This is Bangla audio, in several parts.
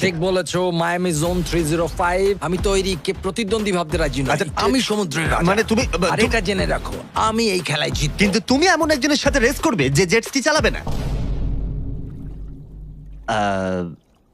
ঠিক বলেছো, মায়ামি জোন 305। আমি তৈরি, কে প্রতিদ্বন্দ্বী ভাবতে রাজি নয়। আচ্ছা, আমি সমুদ্রের রাজা। মানে তুমি আর এটা জেনে রাখো, আমি এই খেলায় জিতবো। কিন্তু তুমি এমন একজনের সাথে রেস করবে যে জেট স্কি চালাবে না।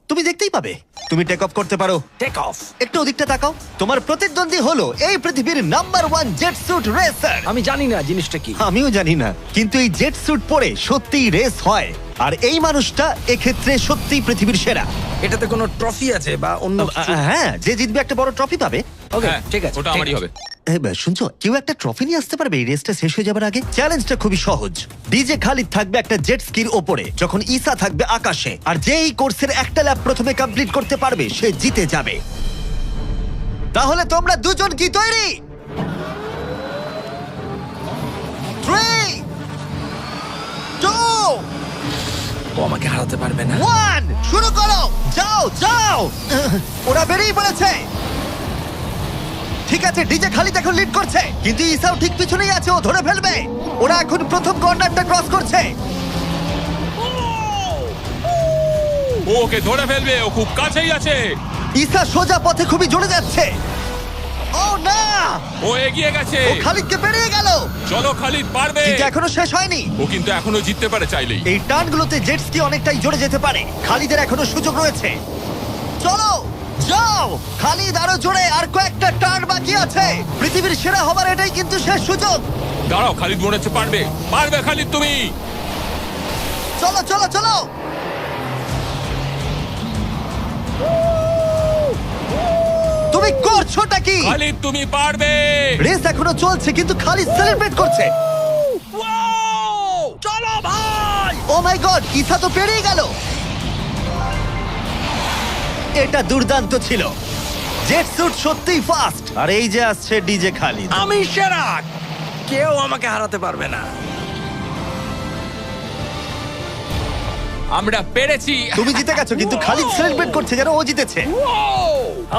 তুমি দেখতেই পাবে। তুমি টেক অফ করতে পারো। Take off. একটু ওদিকটা তাকাও। তোমার প্রতিদ্বন্দ্বী হলো এই পৃথিবীর নাম্বার 1 জেট স্যুট রেসার। আমি জানি না জিনিসটা কি। আমিও জানি না, কিন্তু এই জেট স্যুট পরে সত্যিই রেস হয়। আর এই মানুষটা এক্ষেত্রে সত্যিই পৃথিবীর সেরা। এটাতে কোনো ট্রফি আছে বা অন্য কিছু? হ্যাঁ, যে জিতবে একটা বড় ট্রফি পাবে। ওকে, হ্যাঁ, ঠিক আছে, ওটা ঠিক আমারই আছে। হবে। শুনছো, কেউ একটা ট্রফি নিয়ে আসতে পারবে এই রেসটা শেষ হয়ে যাবার আগে? চ্যালেঞ্জটা খুবই সহজ। ডিজে খালিদ থাকবে একটা জেট স্কির ওপরে, যখন ঈসা থাকবে আকাশে। আর যে এই কোর্সের একটা ল্যাপ প্রথমে কমপ্লিট করতে পারবে সে জিতে যাবে। তাহলে তোমরা দুজন কি তৈরি? 3, 2, ও আমাকে হারাতে পারবে না। 1, শুরু করো। যাও যাও। ওরা বেরিয়ে পড়েছে। ঠিক আছে, ডিজে খালিদ এখন লিড করছে, কিন্তু ইসাও ঠিক পিছনেই আছে, ও ধরে ফেলবে। ওরা এখন প্রথম কর্নারটা ক্রস করছে। ও ওকে ধরে ফেলবে, ও খুব কাছেই আছে। ইসা সোজা পথে খুবই জোরে যাচ্ছে। ও না, ও এগিয়ে গেছে। ও খালিদকে পেরিয়ে গেল। চলো খালিদ, পারবে। কিন্তু এখনো শেষ হয়নি। ও কিন্তু এখনো জিততে পারে চাইলেই। এই টার্নগুলোতে জেট স্কি অনেকটাই জোরে যেতে পারে। খালিদের এখনো সুযোগ রয়েছে। চলো যাও খালিদ, আরো জোরে। আর কয়েকটা টার্ন বাকি আছে। পৃথিবীর সেরা হবার এটাই কিন্তু শেষ সুযোগ। দাঁড়াও, খালিদ মনে হচ্ছে পারবে। পারবে খালিদ তুমি। চলো চলো চলো। তুমি করছোটা কি? খালিদ তুমি পারবে। রেস এখনো চলছে, কিন্তু খালিদ সেলিব্রেট করছে। চলো ভাই। ও মাই গড, ইসা তো পেরিয়ে গেল। এটা দুর্দান্ত ছিল। জেট স্যুট সত্যিই ফাস্ট। আর এই যে আসছে ডিজে খালিদ। আমি সেরা, কেউ আমাকে হারাতে পারবে না। আমরা পেরেছি। তুমি জিতে গেছো, কিন্তু খালিদ সেলিব্রেট করছে যেন ও জিতেছে।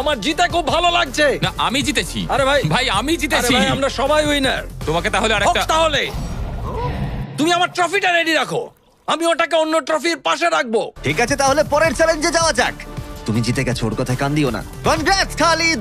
আমার জিতে খুব ভালো লাগছে। না, আমি জিতেছি। আরে ভাই, ভাই আমি আরে জিতেছি। ভাই, আমরা সবাই উইনার। তোমাকে তাহলে আরেকটা। তাহলে তুমি আমার ট্রফিটা রেডি রাখো, আমি ওটাকে অন্য ট্রফির পাশে রাখবো। ঠিক আছে, তাহলে পরের চ্যালেঞ্জে যাওয়া যাক। তুমি জিতে গেছো, ওর কথায় কান দিও না। কনগ্রাটস খালিদ।